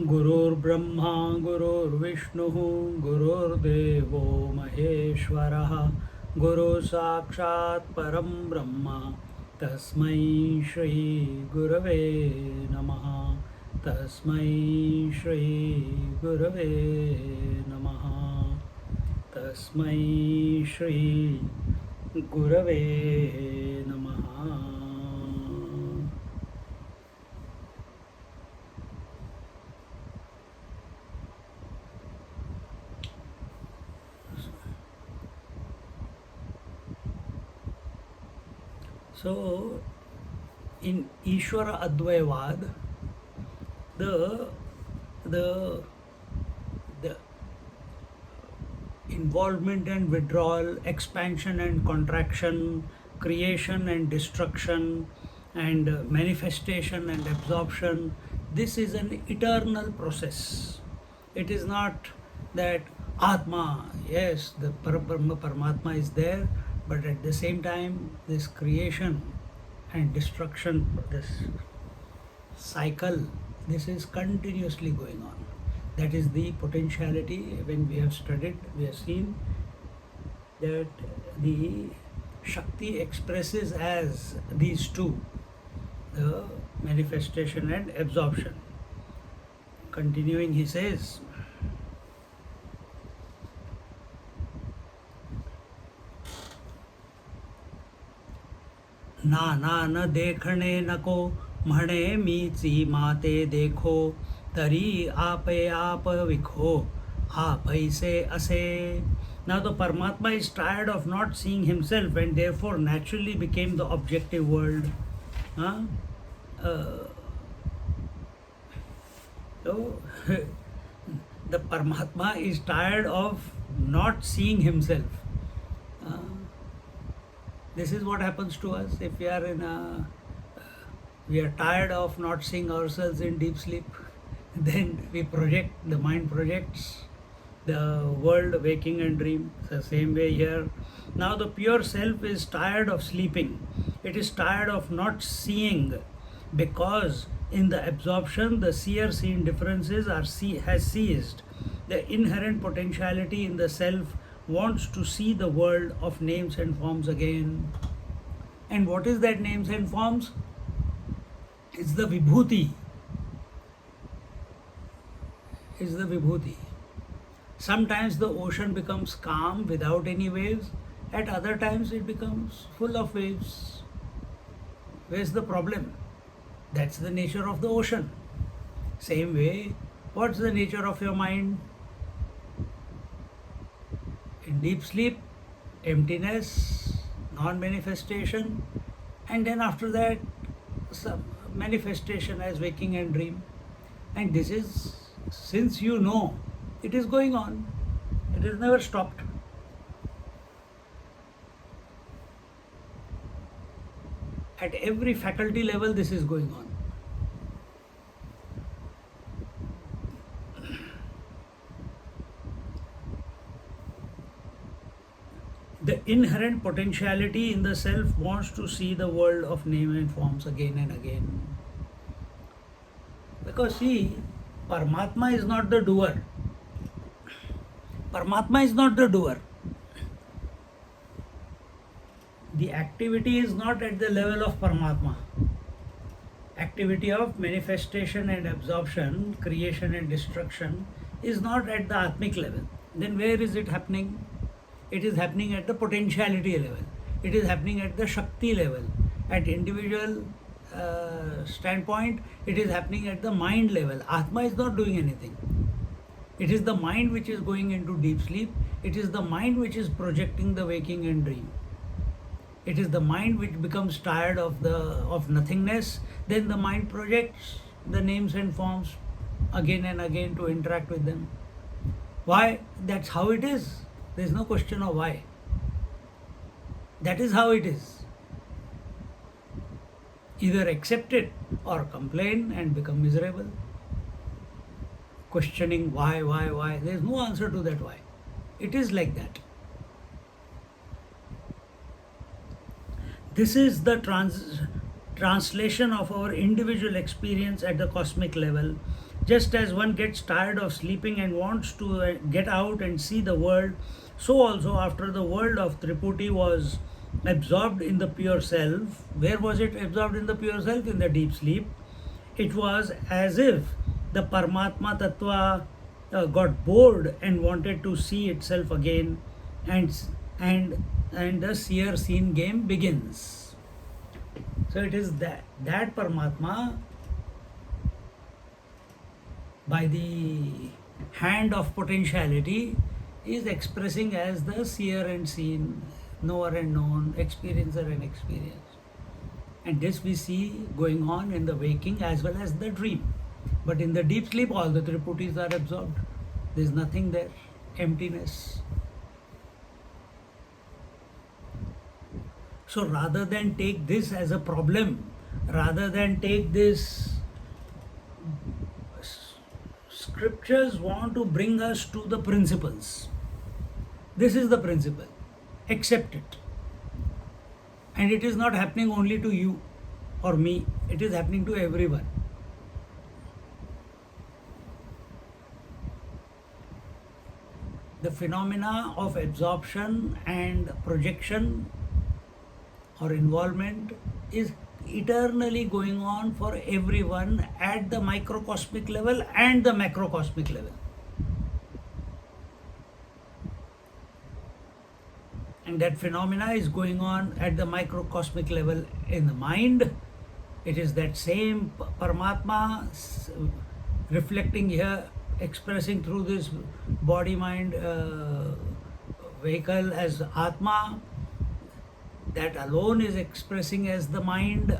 गुरुर्ब्रह्मा गुरुर्विष्णुः गुरुर्देवो महेश्वरः गुरु साक्षात् परं ब्रह्म तस्मै श्री गुरवे नमः तस्मै श्री गुरवे नमः तस्मै श्री गुरवे नमः. So, in Ishvara Advayavad, the involvement and withdrawal, expansion and contraction, creation and destruction, and manifestation and absorption, this is an eternal process. It is not that Atma, yes, the Paramatma is there, but at the same time, this creation and destruction, this cycle, this is continuously going on. That is the potentiality. When we have studied, we have seen that the Shakti expresses as these two, the manifestation and absorption. Continuing, he says, नाना न देखणे नको म्हणे मीची माते देखो तरी आपे आप विखो आप ऐसे असे. Now the Paramatma is tired of not seeing himself and therefore naturally became the objective world. Huh? So the Paramatma is tired of not seeing himself. This is what happens to us if we are we are tired of not seeing ourselves in deep sleep. Then we project, the mind projects the world, waking and dream. It's the same way here. Now the pure self is tired of sleeping. It is tired of not seeing, because in the absorption the seer-seen differences has ceased. The inherent potentiality in the self wants to see the world of names and forms again. And what is that names and forms? It's the vibhuti. It's the vibhuti. Sometimes the ocean becomes calm without any waves. At other times it becomes full of waves. Where's the problem? That's the nature of the ocean. Same way, what's the nature of your mind? In deep sleep, emptiness, non-manifestation, and then after that, some manifestation as waking and dream. And this is, since you know, it is going on. It has never stopped. At every faculty level, this is going on. The inherent potentiality in the self wants to see the world of name and forms again and again. Because see, Paramatma is not the doer. Paramatma is not the doer. The activity is not at the level of Paramatma. Activity of manifestation and absorption, creation and destruction is not at the Atmic level. Then where is it happening? It is happening at the potentiality level. It is happening at the Shakti level. At individual standpoint, it is happening at the mind level. Atma is not doing anything. It is the mind which is going into deep sleep. It is the mind which is projecting the waking and dream. It is the mind which becomes tired of nothingness. Then the mind projects the names and forms again and again to interact with them. Why? That's how it is. There's no question of why. That is how it is. Either accept it or complain and become miserable. Questioning why. There's no answer to that why. It is like that. This is the translation of our individual experience at the cosmic level. Just as one gets tired of sleeping and wants to get out and see the world, so also after the world of Tripurti was absorbed in the pure self. Where was it absorbed in the pure self? In the deep sleep. It was as if the Paramatma Tattva got bored and wanted to see itself again, and the seer seen game begins. So it is that Paramatma, by the hand of potentiality, is expressing as the seer and seen, knower and known, experiencer and experienced. And this we see going on in the waking as well as the dream. But in the deep sleep, all the Triputis are absorbed. There is nothing there, emptiness. So rather than take this as a problem, rather than take this, scriptures want to bring us to the principles. This is the principle. Accept it. And it is not happening only to you or me, it is happening to everyone. The phenomena of absorption and projection or involvement is eternally going on for everyone at the microcosmic level and the macrocosmic level. And that phenomena is going on at the microcosmic level in the mind. It is that same Paramatma reflecting here, expressing through this body-mind vehicle as Atma. That alone is expressing as the mind.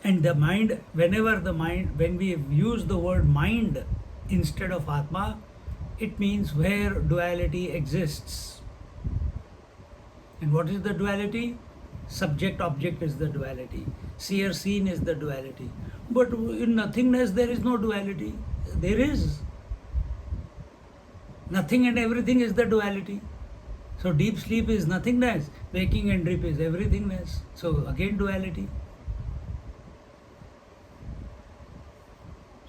And the mind, when we use the word mind instead of Atma, it means where duality exists. And what is the duality? Subject-object is the duality. Seer-seen is the duality. But in nothingness there is no duality. There is. Nothing and everything is the duality. So deep sleep is nothingness, waking and dream is everythingness. So again duality.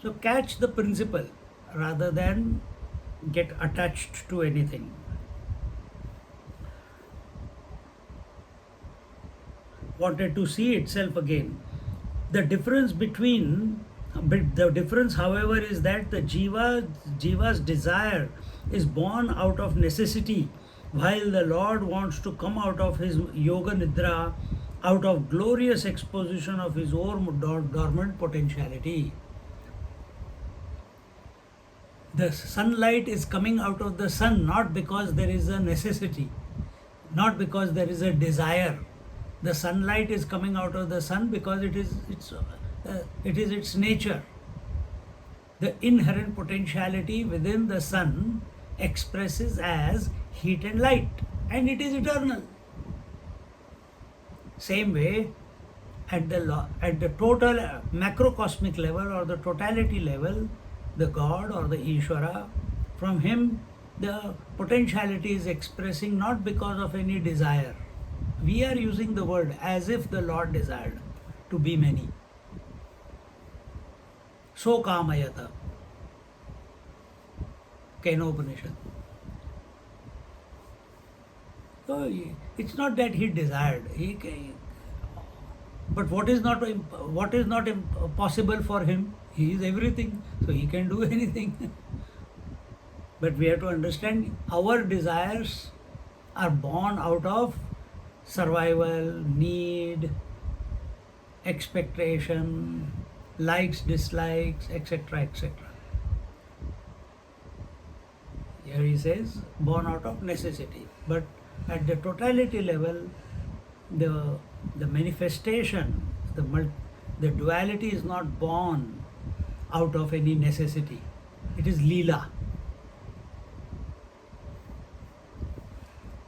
So catch the principle rather than get attached to anything. Wanted to see itself again. The difference, however, is that the jiva's desire is born out of necessity, while the Lord wants to come out of his yoga nidra, out of glorious exposition of his own dormant potentiality. The sunlight is coming out of the sun not because there is a necessity, not because there is a desire. The sunlight is coming out of the sun because it is its nature. The inherent potentiality within the sun expresses as heat and light, and it is eternal. Same way, at the total macrocosmic level or the totality level, the God or the Ishvara, from him the potentiality is expressing not because of any desire. We are using the word as if the Lord desired to be many. So kamayata. Kenopanishad. So it's not that he desired. But what is not possible for him? He is everything, so he can do anything. But we have to understand our desires are born out of survival, need, expectation, likes, dislikes, etc., etc. Here he says, born out of necessity. But at the totality level, the manifestation, the The duality is not born out of any necessity. It is Leela.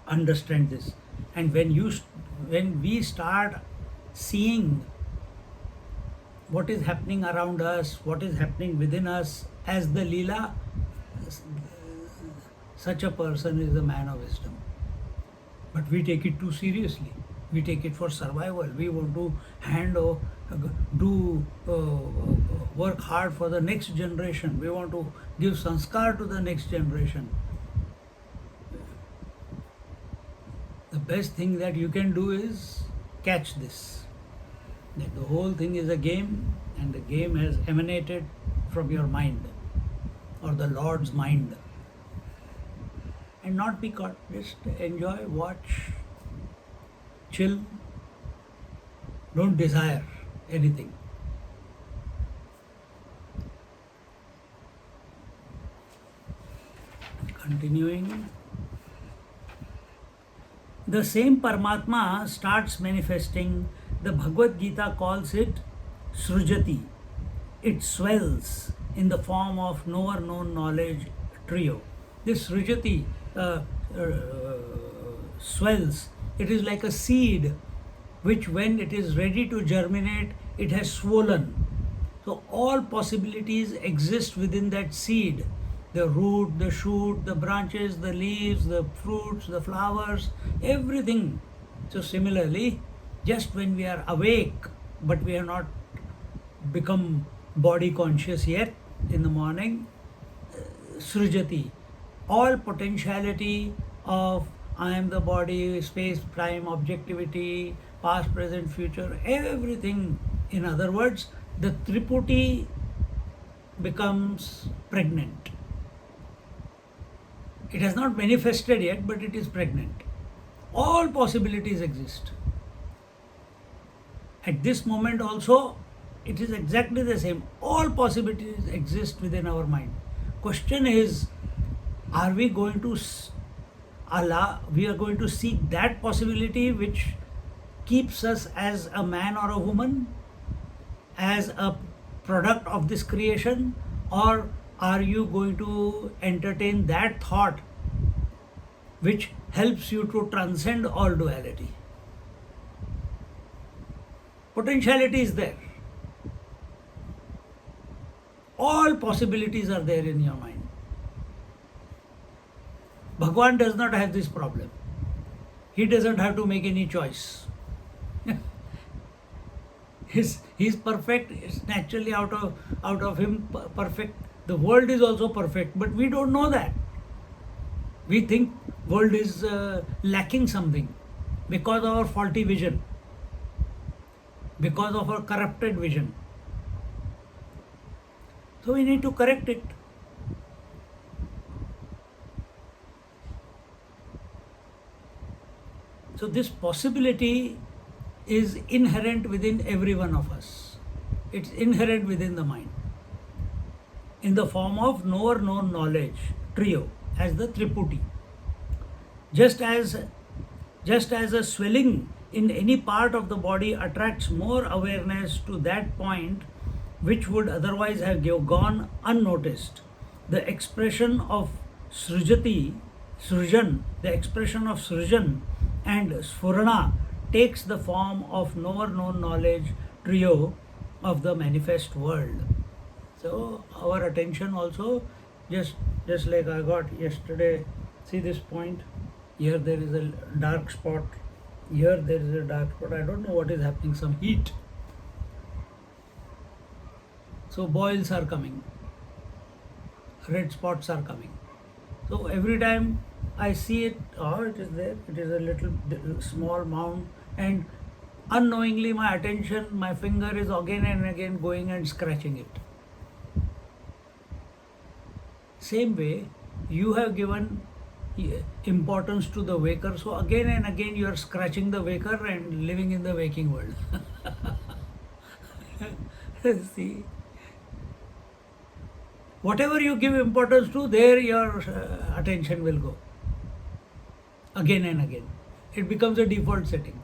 Understand this. And when we start seeing what is happening around us, what is happening within us as the Leela, such a person is a man of wisdom. But we take it too seriously. We take it for survival. We want to work hard for the next generation. We want to give sanskar to the next generation. The best thing that you can do is catch this. That the whole thing is a game, and the game has emanated from your mind or the Lord's mind. And not be caught. Just enjoy, watch, chill. Don't desire anything. Continuing. The same Paramatma starts manifesting. The Bhagavad Gita calls it Srujati. It swells in the form of knower known knowledge trio. This Srujati swells. It is like a seed which, when it is ready to germinate, it has swollen. So all possibilities exist within that seed. The root, the shoot, the branches, the leaves, the fruits, the flowers, everything. So similarly, just when we are awake, but we are not become body conscious yet in the morning, Srujati, all potentiality of I am the body, space, time, objectivity, past, present, future, everything. In other words, the Triputi becomes pregnant. It has not manifested yet, but it is pregnant. All possibilities exist. At this moment also, it is exactly the same. All possibilities exist within our mind. Question is, are we going to we are going to seek that possibility which keeps us as a man or a woman, as a product of this creation, or are you going to entertain that thought which helps you to transcend all duality? Potentiality is there. All possibilities are there in your mind. Bhagwan does not have this problem. He doesn't have to make any choice. He's perfect. It's naturally out of him perfect. The world is also perfect, but we don't know that. We think world is lacking something because of our faulty vision, because of our corrupted vision. So we need to correct it. So this possibility is inherent within every one of us. It's inherent within the mind, in the form of knower known knowledge trio, as the Triputi. Just as a swelling in any part of the body attracts more awareness to that point which would otherwise have gone unnoticed, the expression of Srujan, the expression of Srujan and Sphurana takes the form of knower known knowledge trio of the manifest world. So our attention also, just like I got yesterday, see this point, here there is a dark spot, here there is a dark spot, I don't know what is happening, some heat. So boils are coming, red spots are coming. So every time I see it, oh, it is there, it is a little small mound, and unknowingly my attention, my finger is again and again going and scratching it. Same way, you have given importance to the waker, so again and again you are scratching the waker and living in the waking world. See, whatever you give importance to, there your attention will go. Again and again. It becomes a default setting.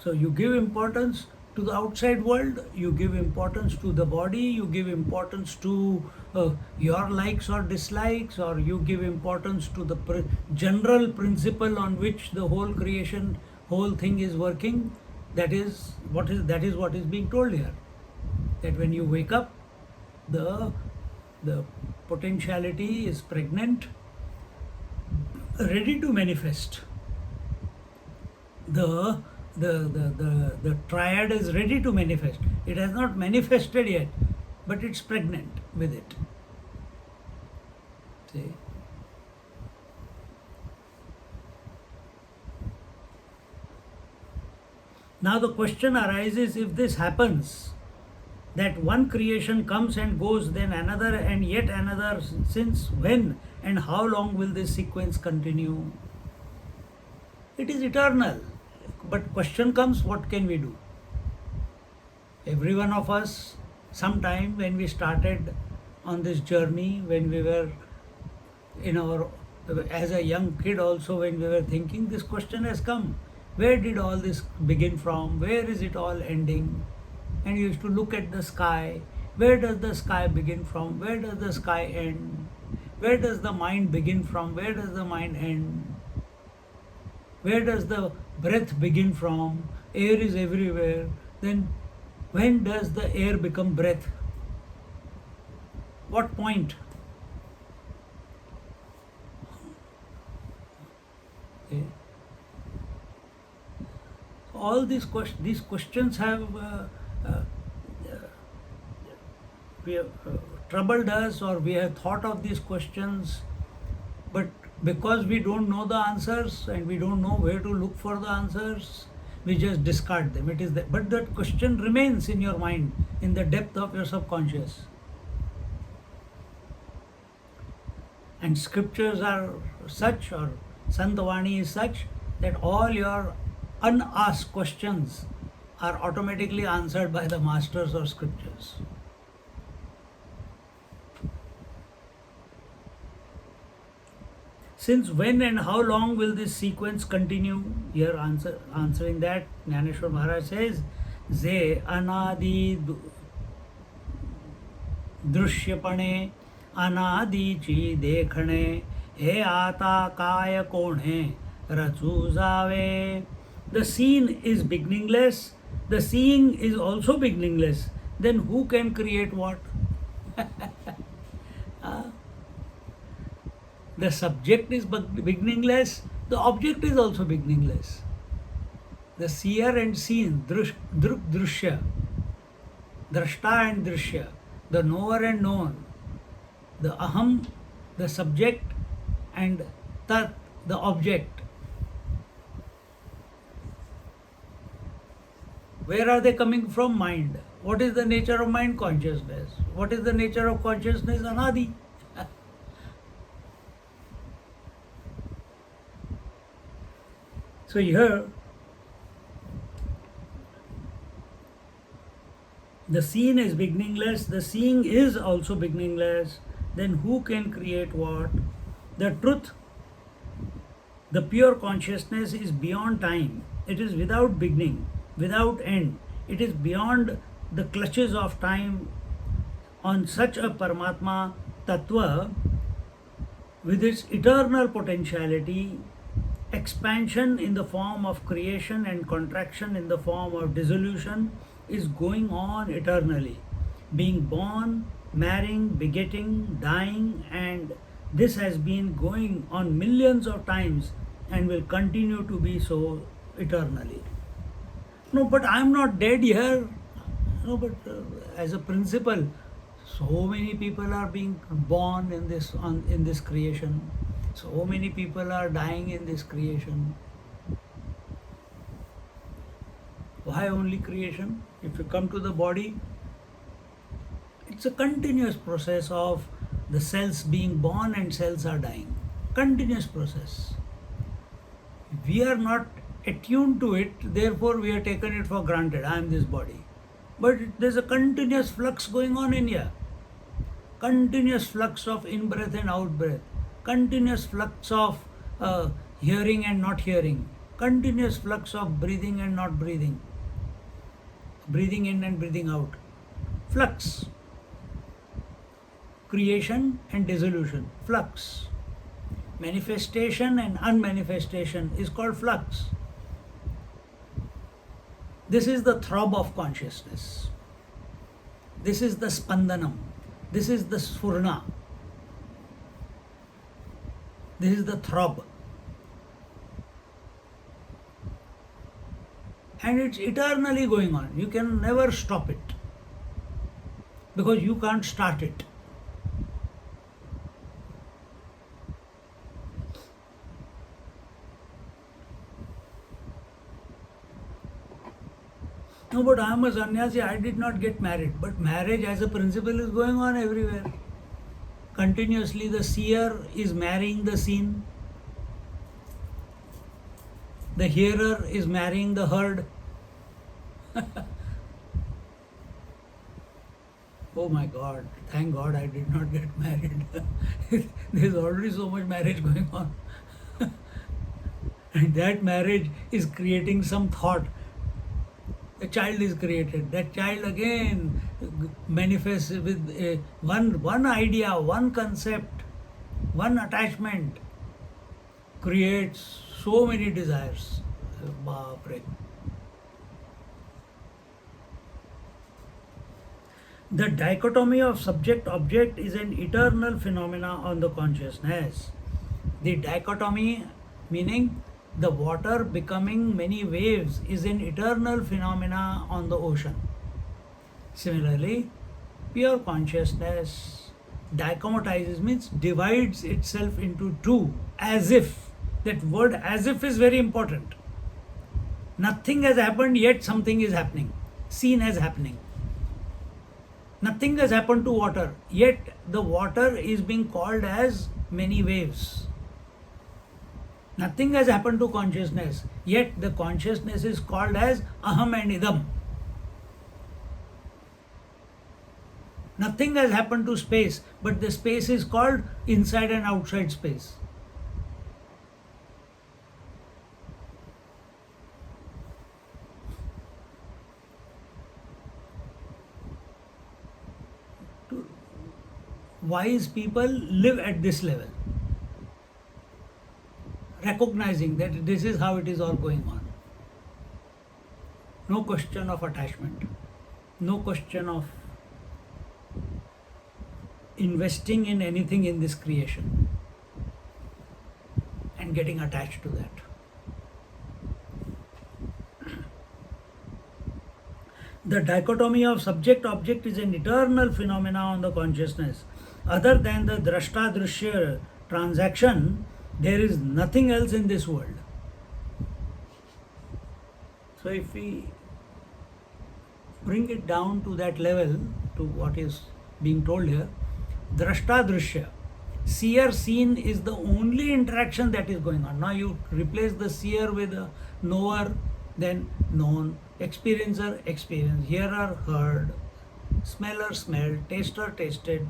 So you give importance to the outside world, you give importance to the body, you give importance to your likes or dislikes, or you give importance to the general principle on which the whole creation, whole thing is working. That is what is being told here. That when you wake up, the potentiality is pregnant, ready to manifest. The triad is ready to manifest. It has not manifested yet, but it's pregnant with it. See? Now the question arises, if this happens, that one creation comes and goes, then another and yet another, since when and how long will this sequence continue? It is eternal. But question comes, what can we do? Every one of us, sometime when we started on this journey, when we were as a young kid also, when we were thinking, this question has come. Where did all this begin from? Where is it all ending? And you used to look at the sky. Where does the sky begin from? Where does the sky end? Where does the mind begin from? Where does the mind end? Where does the breath begin from? Air is everywhere. Then when does the air become breath? What point? Okay. All these questions have troubled us, or we have thought of these questions, but because we don't know the answers and we don't know where to look for the answers, we just discard them. It is that, but that question remains in your mind, in the depth of your subconscious. And scriptures are such, or Santavani is such, that all your unasked questions are automatically answered by the masters or scriptures. Since when and how long will this sequence continue? Here answering that, Jnaneshwar Maharaj says, Ze anadi drishyapane anadi chi dekhane he ata kaya kone rachu jave. The scene is beginningless, the seeing is also beginningless. Then who can create what? The subject is beginningless, the object is also beginningless. The seer and seen, druk drushya, drashta and drishya, the knower and known, the aham, the subject, and tat, the object. Where are they coming from? Mind. What is the nature of mind? Consciousness. What is the nature of consciousness? Anadi. So here, the seen is beginningless, the seeing is also beginningless. Then who can create what? The truth, the pure consciousness, is beyond time. It is without beginning, without end. It is beyond the clutches of time. On such a Paramatma Tattva, with its eternal potentiality, expansion in the form of creation and contraction in the form of dissolution is going on eternally. Being born, marrying, begetting, dying, and this has been going on millions of times and will continue to be so eternally. No, but I am not dead here. No, but as a principle, so many people are being born in this creation. So many people are dying in this creation. Why only creation? If you come to the body, it's a continuous process of the cells being born and cells are dying. Continuous process. We are not attuned to it, therefore we have taken it for granted. I am this body. But there's a continuous flux going on in here. Continuous flux of in-breath and out-breath. Continuous flux of hearing and not hearing. continuous flux of breathing and not breathing, breathing in and breathing out. Flux, creation and dissolution, flux. Manifestation and unmanifestation is called flux. This is the throb of consciousness. This is the spandanam. This is the sfurna. This is the throb. And it's eternally going on. You can never stop it because you can't start it. No, but I am a sannyasi, I did not get married. But marriage as a principle is going on everywhere. Continuously the seer is marrying the seen. The hearer is marrying the heard. Oh my God, thank God I did not get married. There's already so much marriage going on. And that marriage is creating some thought. A child is created. That child again manifests with one idea, one concept, one attachment, creates so many desires. Baapre. The dichotomy of subject-object is an eternal phenomena on the consciousness. The dichotomy, meaning the water becoming many waves, is an eternal phenomena on the ocean. Similarly, pure consciousness dichomatizes, means divides itself into two, as if. That word as if is very important. Nothing has happened, yet something is happening. Seen as happening. Nothing has happened to water, yet the water is being called as many waves. Nothing has happened to consciousness, yet the consciousness is called as aham and idam. Nothing has happened to space, but the space is called inside and outside space. Wise people live at this level, recognizing that this is how it is all going on. No question of attachment, no question of investing in anything in this creation and getting attached to that. The dichotomy of subject-object is an eternal phenomena on the consciousness. Other than the drashta-drishya transaction, there is nothing else in this world. So if we bring it down to that level, to what is being told here, drashta-drishya, seer-seen is the only interaction that is going on. Now you replace the seer with a knower, then known, experiencer, experienced, hearer, heard, smeller, smelled, taster, tasted.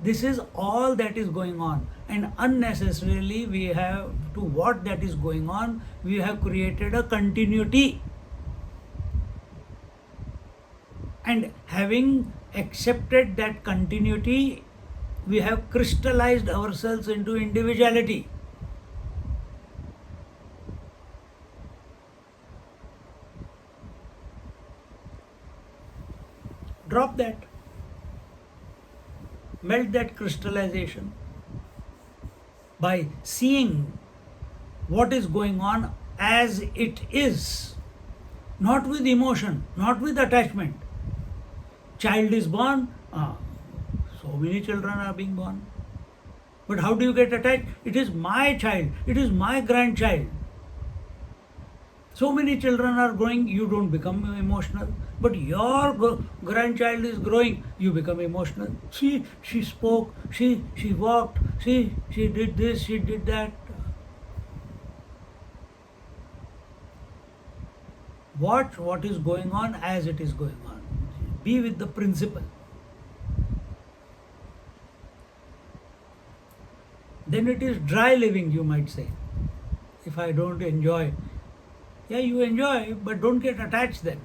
This is all that is going on, and unnecessarily we have, to what that is going on, we have created a continuity. And having accepted that continuity, we have crystallized ourselves into individuality. Drop that. Melt that crystallization by seeing what is going on as it is, not with emotion, not with attachment. Child is born, so many children are being born. But how do you get attached? It is my child, it is my grandchild. So many children are growing, you don't become emotional. But your grandchild is growing, you become emotional. See, she spoke, she walked, she did this, she did that. Watch what is going on as it is going on. Be with the principle. Then it is dry living, you might say. If I don't enjoy Yeah, you enjoy, but don't get attached then.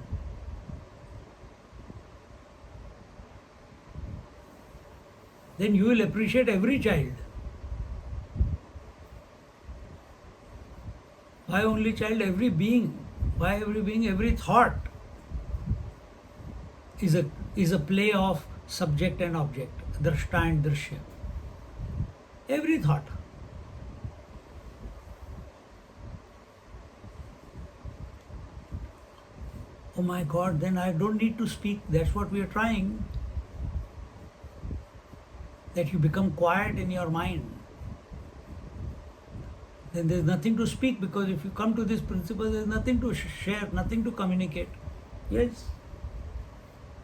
Then you will appreciate every child. Why only child? Every being. Why every being? Every thought is a play of subject and object, drashta and drishya. Every thought. Oh my God, then I don't need to speak. That's what we are trying. That you become quiet in your mind. Then there's nothing to speak, because if you come to this principle, there's nothing to share, nothing to communicate. Yes.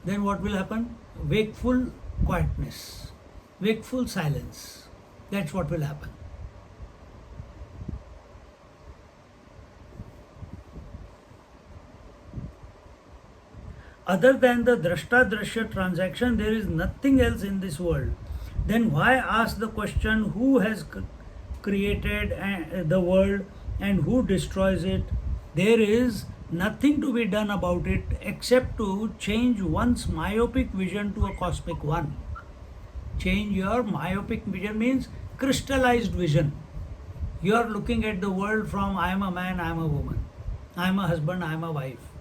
Then what will happen? Wakeful quietness, wakeful silence. That's what will happen. Other than the drashta drashya transaction, there is nothing else in this world. Then why ask the question, who has created the world and who destroys it? There is nothing to be done about it except to change one's myopic vision to a cosmic one. Change your myopic vision means crystallized vision. You are looking at the world from I am a man, I am a woman, I am a husband, I am a wife,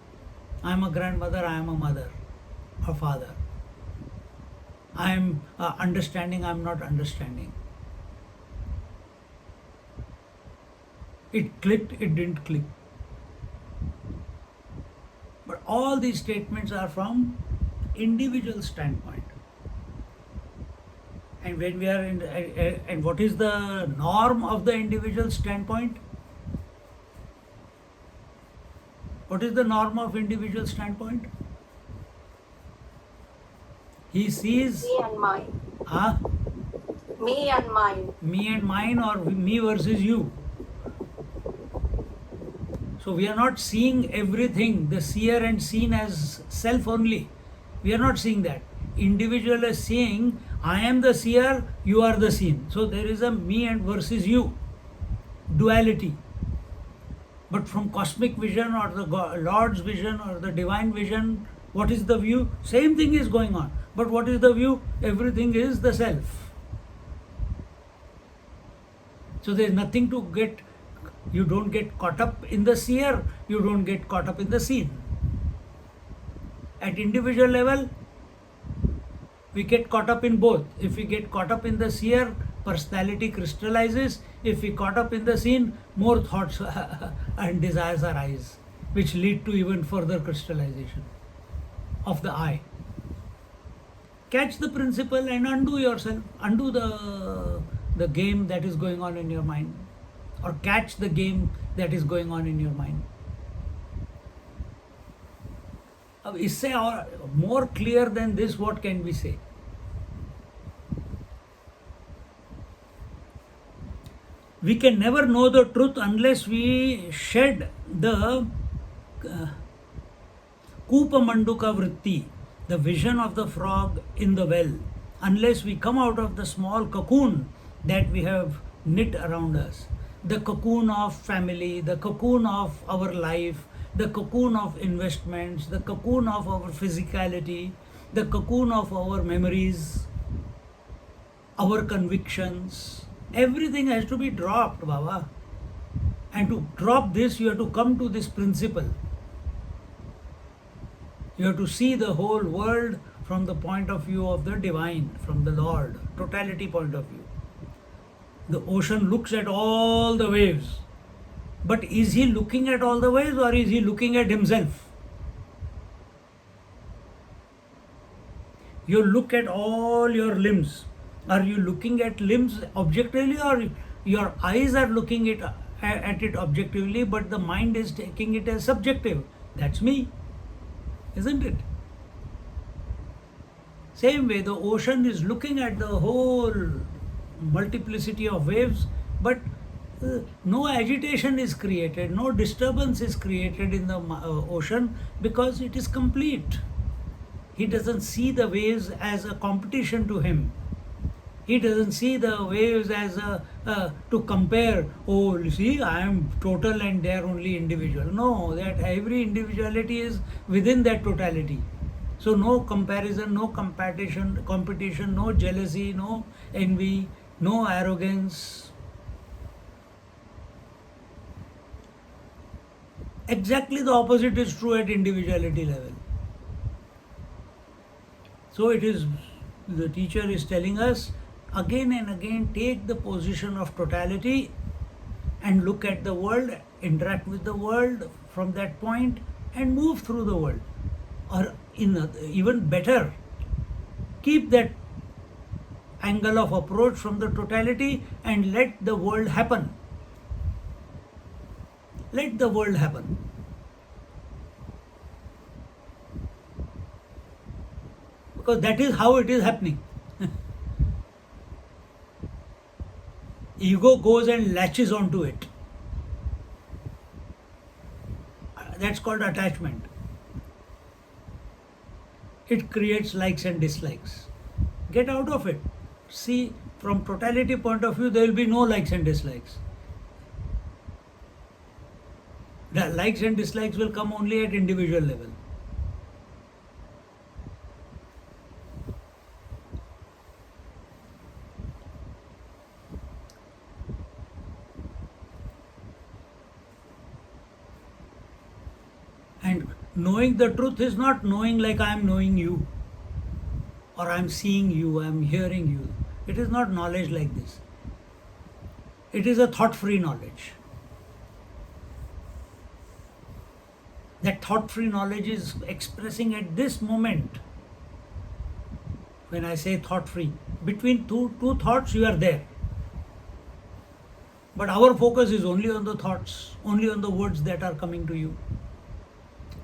I am a grandmother, I am a mother or father. I am understanding, I am not understanding. It clicked, it didn't click. But all these statements are from individual standpoint. And when we are in, and what is the norm of the individual standpoint? What is the norm of individual standpoint? He sees me and mine. Huh? Me and mine. Me and mine, or me versus you. So we are not seeing everything, the seer and seen, as self only. We are not seeing that. Individual is seeing, I am the seer, you are the seen. So there is a me and versus you, duality. But from cosmic vision or the Lord's vision or the divine vision, what is the view? Same thing is going on. But what is the view? Everything is the self. So there is nothing to get. You don't get caught up in the seer, you don't get caught up in the seen. At individual level, we get caught up in both. If we get caught up in the seer, personality crystallizes. If we caught up in the seen, more thoughts and desires arise, which lead to even further crystallization of the I. Catch the principle and undo yourself, undo the game that is going on in your mind, or catch the game that is going on in your mind. अब इससे और more clear than this, what can we say? We can never know the truth unless we shed the Kupamanduka vritti, the vision of the frog in the well, unless we come out of the small cocoon that we have knit around us, the cocoon of family, the cocoon of our life, the cocoon of investments, the cocoon of our physicality, the cocoon of our memories, our convictions. Everything has to be dropped, Baba. And to drop this, you have to come to this principle. You have to see the whole world from the point of view of the divine, from the Lord, totality point of view. The ocean looks at all the waves. But is he looking at all the waves, or is he looking at himself? You look at all your limbs. Are you looking at limbs objectively, or your eyes are looking at it objectively, but the mind is taking it as subjective? That's me, isn't it? Same way, the ocean is looking at the whole multiplicity of waves, but no agitation is created, no disturbance is created in the ocean, because it is complete. He doesn't see the waves as a competition to him. He doesn't see the waves as to compare. Oh, you see, I am total and they are only individual. No, that every individuality is within that totality. So no comparison, no competition, no jealousy, no envy, no arrogance. Exactly the opposite is true at individuality level. So it is, the teacher is telling us again and again, take the position of totality and look at the world, interact with the world from that point and move through the world. Or even better, keep that angle of approach from the totality and let the world happen. Let the world happen. Because that is how it is happening. Ego goes and latches onto it. That's called attachment. It creates likes and dislikes. Get out of it. See, from totality point of view, there will be no likes and dislikes. The likes and dislikes will come only at individual level. And knowing the truth is not knowing like I am knowing you, or I am seeing you, I am hearing you. It is not knowledge like this. It is a thought-free knowledge. That thought-free knowledge is expressing at this moment. When I say thought-free, between two thoughts you are there. But our focus is only on the thoughts, only on the words that are coming to you.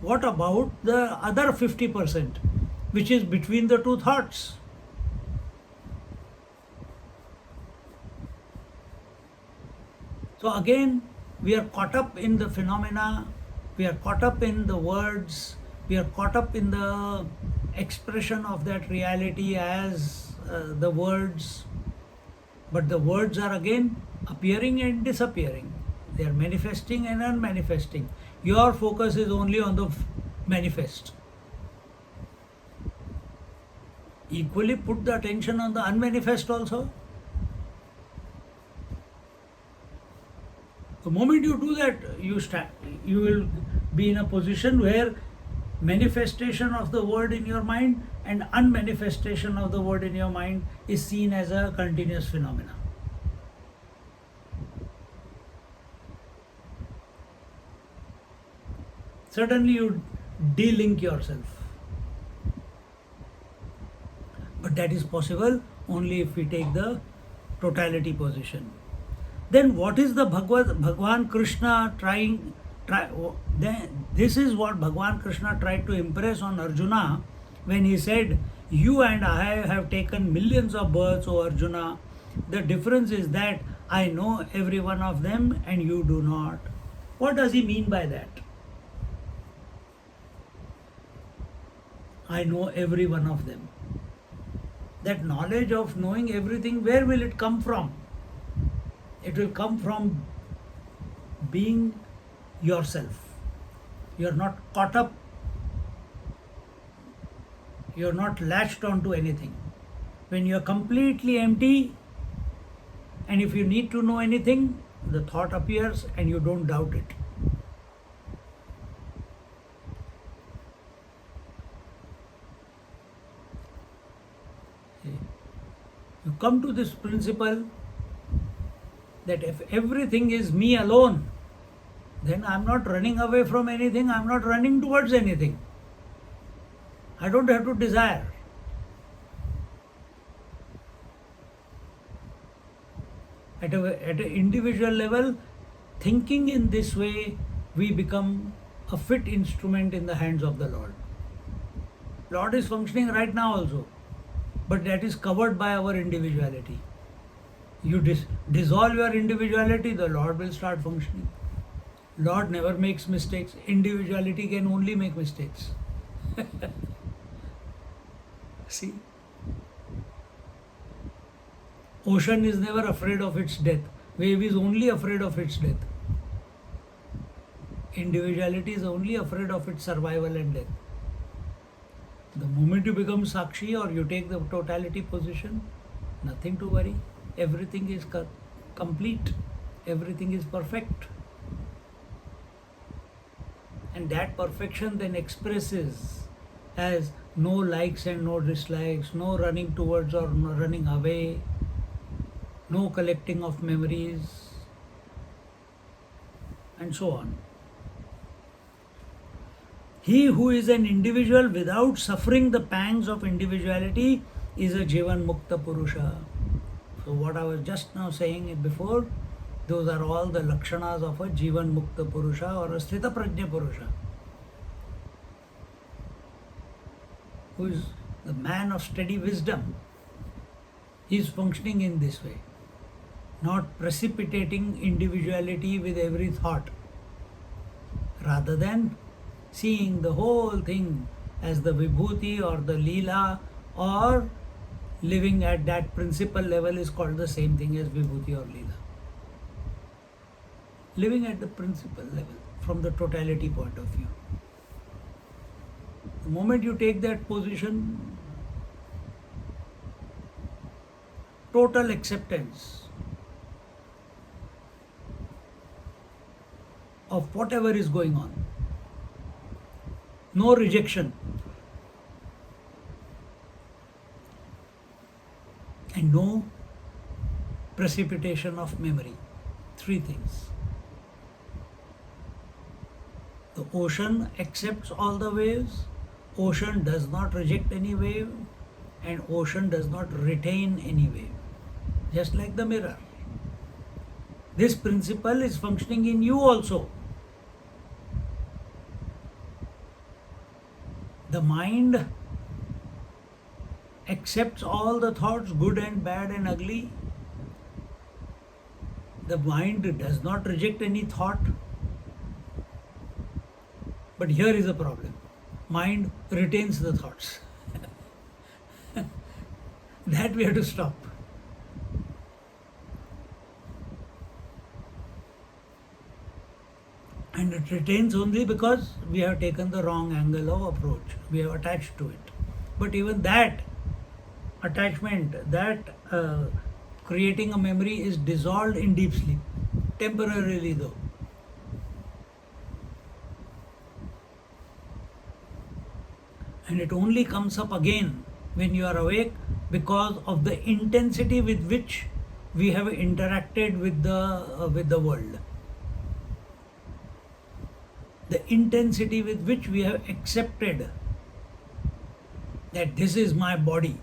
What about the other 50%, which is between the two thoughts? So again, we are caught up in the phenomena, we are caught up in the words, we are caught up in the expression of that reality as the words. But the words are again appearing and disappearing. They are manifesting and unmanifesting. Your focus is only on the manifest. Equally put the attention on the unmanifest also. The moment you do that, you will be in a position where manifestation of the word in your mind and unmanifestation of the word in your mind is seen as a continuous phenomena. Certainly you de-link yourself. But that is possible only if we take the totality position. Then what is the Bhagwan Krishna this is what Bhagwan Krishna tried to impress on Arjuna when he said, you and I have taken millions of births, O Arjuna. The difference is that I know every one of them and you do not. What does he mean by that? I know every one of them. That knowledge of knowing everything, where will it come from? It will come from being yourself. You are not caught up, you are not latched onto anything. When you are completely empty, and if you need to know anything, the thought appears and you don't doubt it. You come to this principle that if everything is me alone, then I'm not running away from anything, I'm not running towards anything. I don't have to desire. At an individual level, thinking in this way, we become a fit instrument in the hands of the Lord. Lord is functioning right now also, but that is covered by our individuality. You dissolve your individuality, the Lord will start functioning. Lord never makes mistakes. Individuality can only make mistakes. See? Ocean is never afraid of its death. Wave is only afraid of its death. Individuality is only afraid of its survival and death. The moment you become Sakshi or you take the totality position, nothing to worry. Everything is complete. Everything is perfect. And that perfection then expresses as no likes and no dislikes, no running towards or no running away, no collecting of memories, and so on. He who is an individual without suffering the pangs of individuality is a Jivan Mukta Purusha. So what I was just now saying before, those are all the lakshanas of a Jivan Mukta Purusha or a Sthita Prajna Purusha, who is the man of steady wisdom. He is functioning in this way, not precipitating individuality with every thought, rather than seeing the whole thing as the vibhuti or the leela, or living at that principal level is called the same thing as vibhuti or leela. Living at the principal level from the totality point of view. The moment you take that position, total acceptance of whatever is going on. No rejection. And no precipitation of memory. Three things. The ocean accepts all the waves, ocean does not reject any wave, and ocean does not retain any wave. Just like the mirror. This principle is functioning in you also. The mind accepts all the thoughts, good and bad and ugly. The mind does not reject any thought. But here is a problem. Mind retains the thoughts. That we have to stop. And it retains only because we have taken the wrong angle of approach. We have attached to it. But even that attachment, that creating a memory is dissolved in deep sleep, temporarily though. And it only comes up again when you are awake because of the intensity with which we have interacted with the world. The intensity with which we have accepted that this is my body,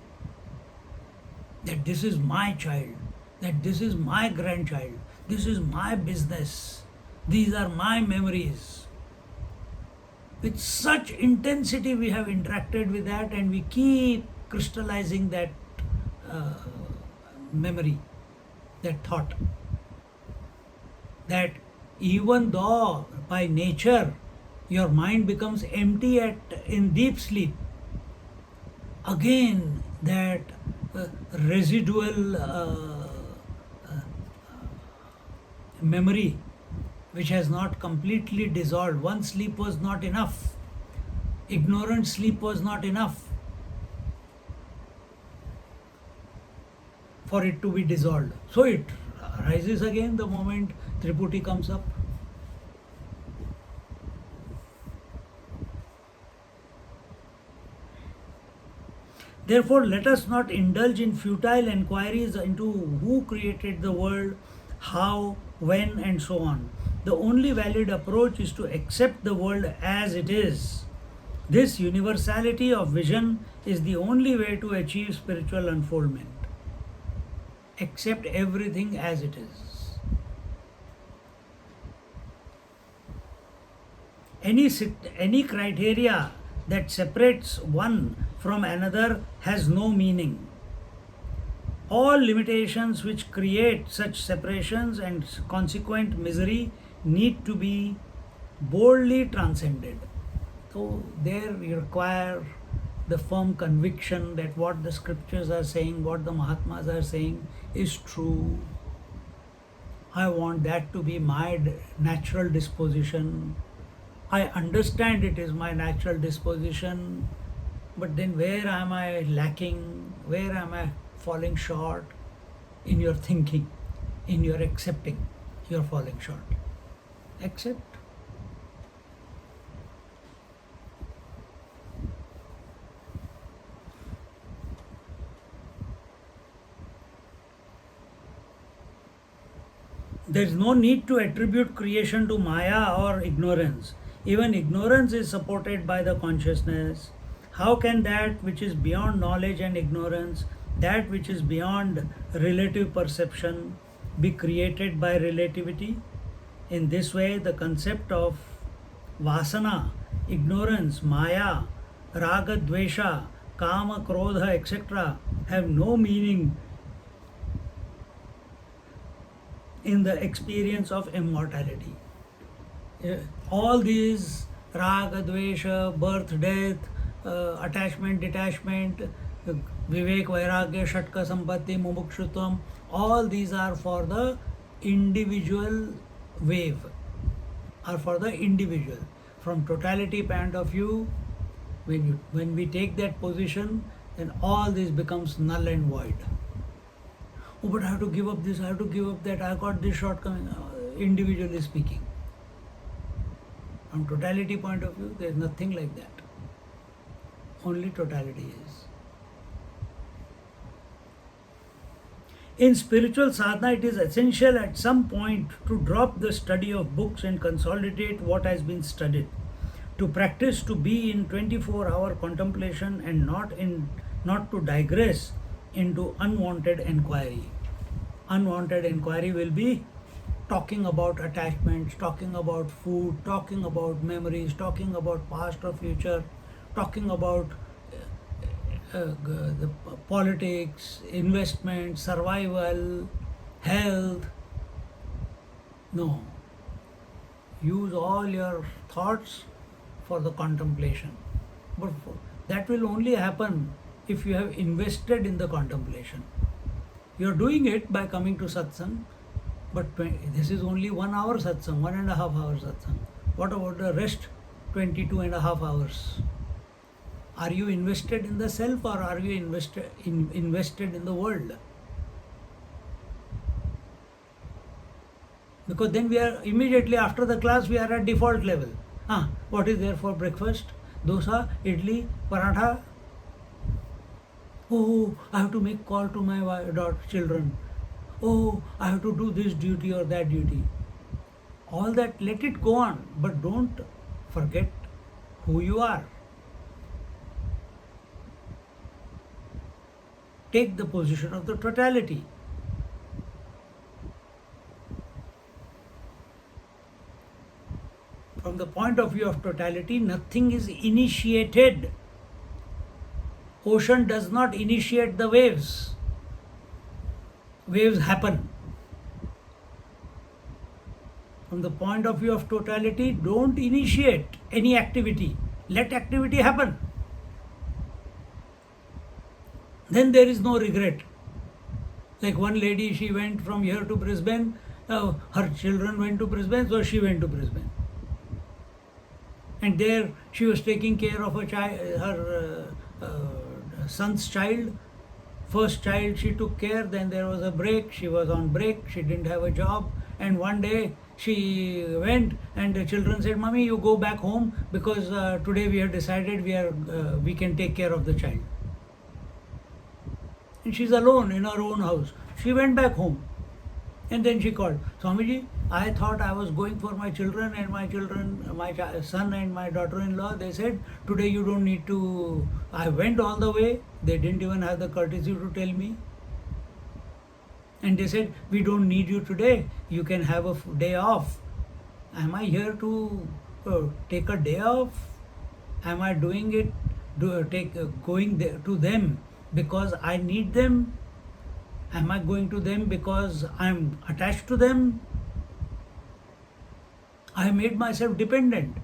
that this is my child, that this is my grandchild, this is my business, these are my memories. With such intensity we have interacted with that, and we keep crystallizing that memory, that thought, that even though by nature your mind becomes empty in deep sleep, again that residual memory which has not completely dissolved. One sleep was not enough. Ignorant sleep was not enough for it to be dissolved. So it rises again the moment Triputi comes up. Therefore, let us not indulge in futile enquiries into who created the world, how, when, and so on. The only valid approach is to accept the world as it is. This universality of vision is the only way to achieve spiritual unfoldment. Accept everything as it is. Any criteria that separates one from another has no meaning. All limitations which create such separations and consequent misery need to be boldly transcended. So there you require the firm conviction that what the scriptures are saying, what the Mahatmas are saying is true. I want that to be my natural disposition. I understand it is my natural disposition, but then where am I lacking? Where am I falling short? In your thinking, in your accepting, you're falling short. Accept. There is no need to attribute creation to Maya or ignorance. Even ignorance is supported by the consciousness. How can that which is beyond knowledge and ignorance, that which is beyond relative perception, be created by relativity? In this way, the concept of vasana, ignorance, maya, raga, dvesha, kama, krodha, etc. have no meaning in the experience of immortality. All these raga, dvesha, birth, death, attachment, detachment, vivek, vairagya, shatka, sampatti, mumukshutvam, all these are for the individual wave, are for the individual. From totality point of view, when we take that position, then all this becomes null and void. Oh, but I have to give up this, I have to give up that, I got this shortcoming, individually speaking. From totality point of view, there is nothing like that. Only totality is. In spiritual sadhana, it is essential at some point to drop the study of books and consolidate what has been studied. To practice to be in 24-hour contemplation and not to digress into unwanted inquiry. Unwanted inquiry will be talking about attachments, talking about food, talking about memories, talking about past or future, talking about the politics, investment, survival, health. No. Use all your thoughts for the contemplation. But that will only happen if you have invested in the contemplation. You are doing it by coming to satsang, but this is only 1 hour satsang, 1.5 hours satsang. What about the rest 22.5 hours? Are you invested in the self or are you invested in the world? Because then we are immediately after the class, we are at default level. What is there for breakfast? Dosa, idli, paratha. Oh, I have to make call to my children. Oh, I have to do this duty or that duty. All that, let it go on, but don't forget who you are. Take the position of the totality. From the point of view of totality, nothing is initiated. Ocean does not initiate the waves. Waves happen. From the point of view of totality, don't initiate any activity. Let activity happen. Then there is no regret. Like one lady, she went from here to Brisbane. Her children went to Brisbane, so she went to Brisbane. And there she was taking care of her son's child. First child she took care, then there was a break, she was on break, she didn't have a job, and one day she went and the children said, "Mommy, you go back home because today we have decided we can take care of the child." And she's alone in her own house. She went back home. And then she called, "Swamiji, I thought I was going for my children and my son and my daughter-in-law. They said, today you don't need to." I went all the way. They didn't even have the courtesy to tell me. And they said, "We don't need you today. You can have a day off." Am I here to take a day off? Am I doing it, going there, to them because I need them? Am I going to them because I'm attached to them? I made myself dependent.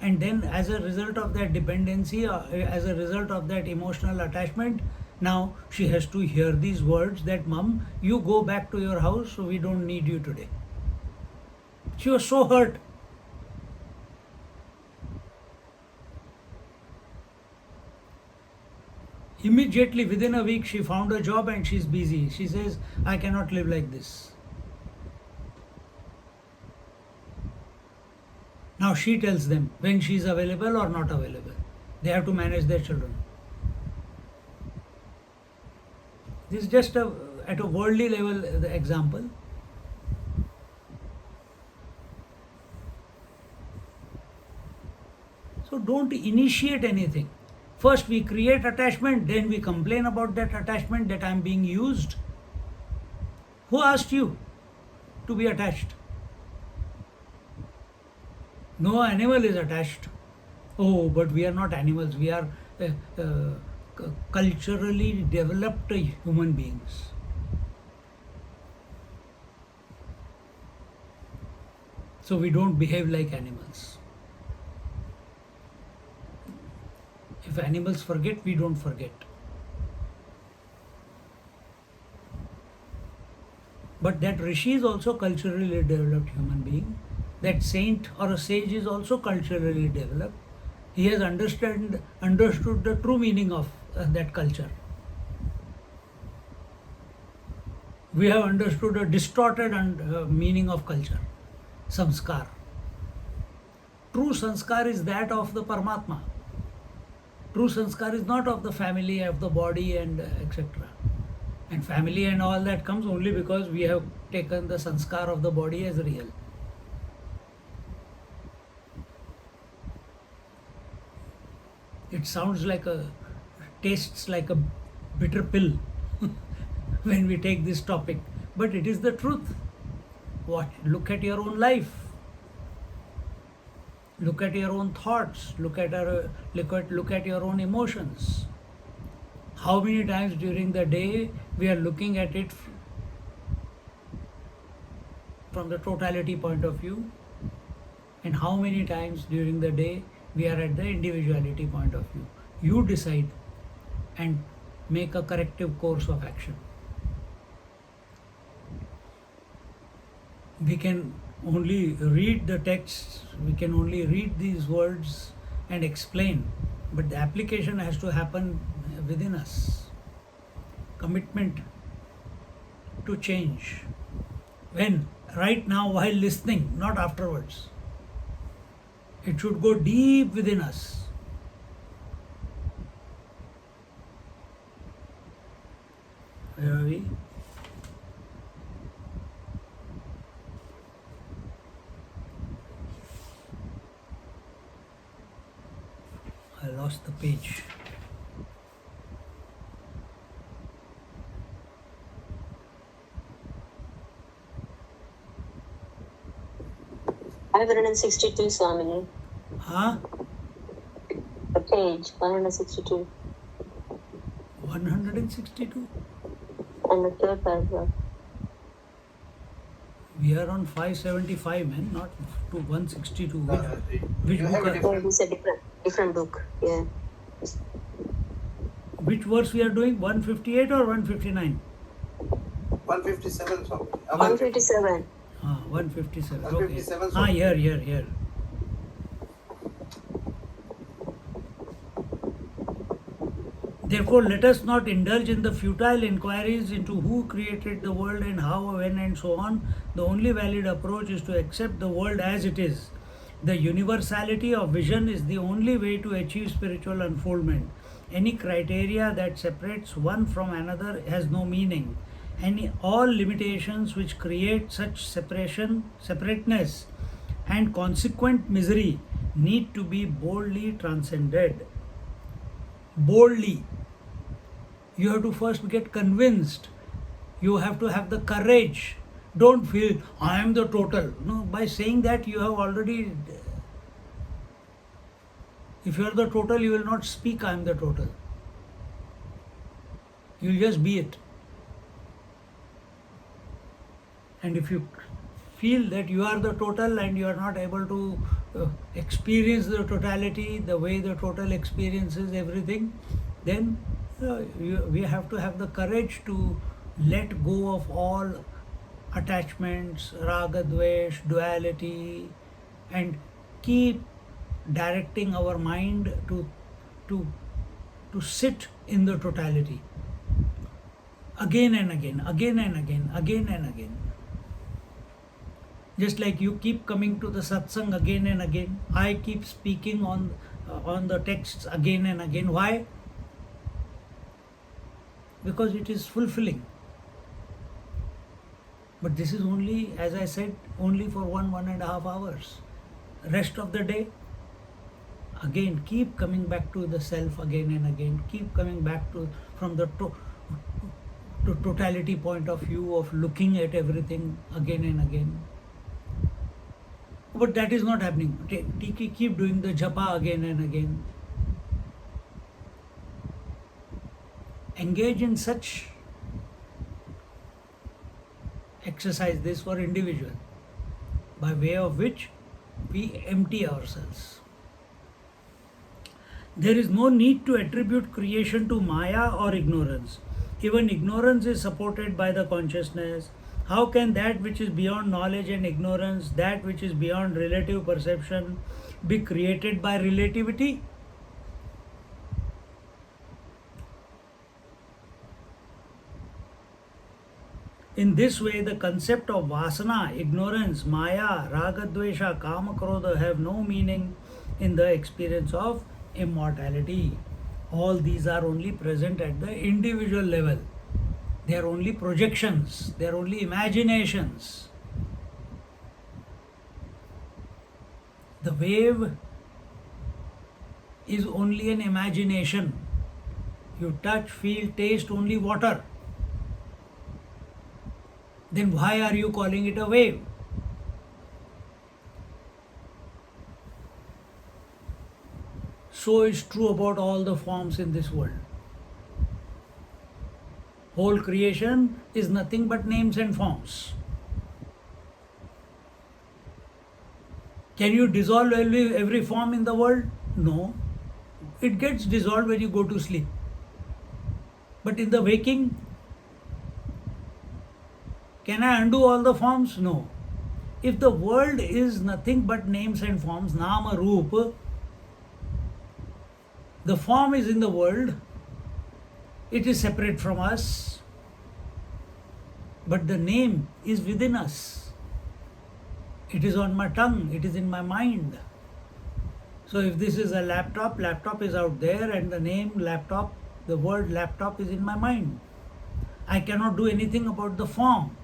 and then as a result of that dependency, as a result of that emotional attachment, now she has to hear these words that, Mom, you go back to your house, so we don't need you today. She was so hurt. Immediately within a week she found a job and she's busy. She says, I cannot live like this. Now she tells them when she is available or not available. They have to manage their children. This is just at a worldly level the example. So don't initiate anything. First we create attachment, then we complain about that attachment, that I am being used. Who asked you to be attached? No animal is attached. Oh, but we are not animals. We are culturally developed human beings. So we don't behave like animals. If animals forget, we don't forget. But that rishi is also culturally developed human being. That saint or a sage is also culturally developed. He has understood the true meaning of that culture. We have understood a distorted meaning of culture, samskar. True sanskar is that of the Paramatma. True sanskar is not of the family, of the body, and etc. And family and all that comes only because we have taken the sanskar of the body as real. It sounds tastes like a bitter pill when we take this topic, but it is the truth. Look at your own life. Look at your own thoughts. Look at your own emotions. How many times during the day we are looking at it from the totality point of view, and how many times during the day we are at the individuality point of view. You decide and make a corrective course of action. We can only read the texts, we can only read these words and explain, but the application has to happen within us. Commitment to change. When? Right now, while listening, not afterwards. It should go deep within us. Where are we? I lost the page. Five hundred and 62, Swami. Huh? The page, 162. 162? And the third paragraph. We are on 575, man, not to 162. Which You have book a Oh, it's a different book. Yeah. which verse we are doing? 158 or 159? 157 song. 157. 157. 157, Okay. Here. Therefore, let us not indulge in the futile inquiries into who created the world and how, when, and so on. The only valid approach is to accept the world as it is. The universality of vision is the only way to achieve spiritual unfoldment. Any criteria that separates one from another has no meaning. All limitations which create such separateness, and consequent misery need to be boldly transcended. Boldly. You have to first get convinced. You have to have the courage. Don't feel, I am the total. No, by saying that you have already, if you are the total, you will not speak, I am the total. You will just be it. And if you feel that you are the total and you are not able to experience the totality, the way the total experiences everything, then we have to have the courage to let go of all attachments, raga, dvesh, duality, and keep directing our mind to to sit in the totality again and again, again and again, again and again. Just like you keep coming to the satsang again and again, I keep speaking on the texts again and again. Why? Because it is fulfilling. But this is only, as I said, only for 1.5 hours. Rest of the day, again, keep coming back to the self again and again. Keep coming back to from the to totality point of view of looking at everything again and again. But that is not happening. Keep doing the japa again and again. Engage in such exercise, this for individual, by way of which we empty ourselves. There is no need to attribute creation to Maya or ignorance. Even ignorance is supported by the consciousness. How can that which is beyond knowledge and ignorance, that which is beyond relative perception, be created by relativity? In this way, the concept of vasana, ignorance, maya, raga, dvesha, kama, krodha have no meaning in the experience of immortality. All these are only present at the individual level. They are only projections, they are only imaginations. The wave is only an imagination. You touch, feel, taste only water. Then why are you calling it a wave? So is true about all the forms in this world. Whole creation is nothing but names and forms. Can you dissolve every form in the world? No. It gets dissolved when you go to sleep. But in the waking, can I undo all the forms? No. If the world is nothing but names and forms, nama, roop, the form is in the world, it is separate from us, but the name is within us. It is on my tongue, it is in my mind. So if this is a laptop, laptop is out there, and the name laptop, the word laptop is in my mind. I cannot do anything about the form,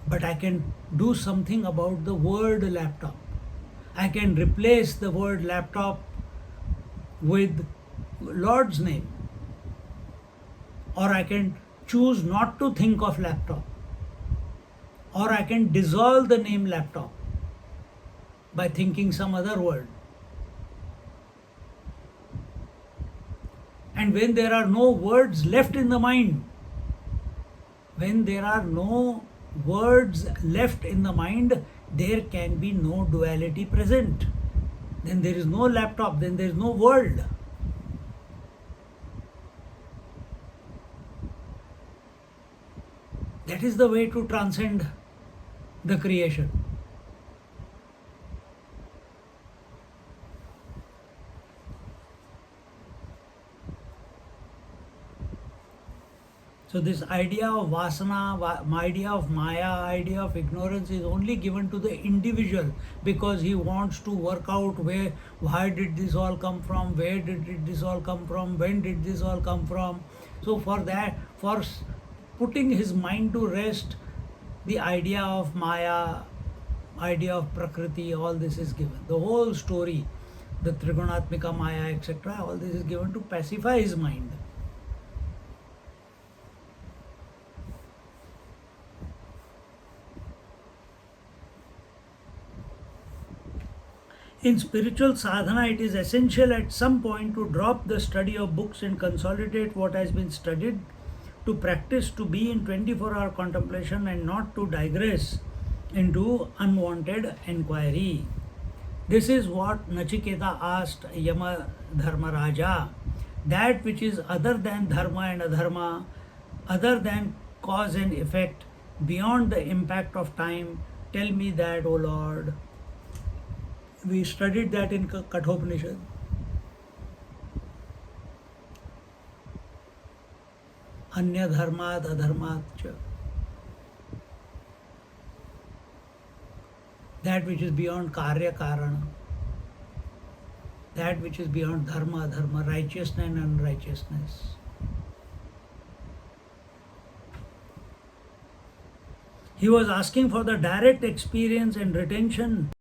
but I can do something about the word laptop. I can replace the word laptop with Lord's name, or I can choose not to think of laptop, or I can dissolve the name laptop by thinking some other word. And when there are no words left in the mind, when there are no words left in the mind, there can be no duality present. Then there is no laptop, then there is no world. That is the way to transcend the creation. So this idea of vasana, idea of maya, idea of ignorance is only given to the individual because he wants to work out why did this all come from, where did this all come from, when did this all come from. So for putting his mind to rest, the idea of maya, idea of prakriti, all this is given. The whole story, the trigonatmika maya, etc., all this is given to pacify his mind. In spiritual sadhana, it is essential at some point to drop the study of books and consolidate what has been studied, to practice to be in 24-hour contemplation and not to digress into unwanted inquiry. This is what Nachiketa asked Yama Dharmaraja. That which is other than dharma and adharma, other than cause and effect, beyond the impact of time, tell me that, O Lord. We studied that in Kathopanishad. Anya dharmat adharmat cha. That which is beyond karya karana, that which is beyond dharma adharma, righteousness and unrighteousness. He was asking for the direct experience and retention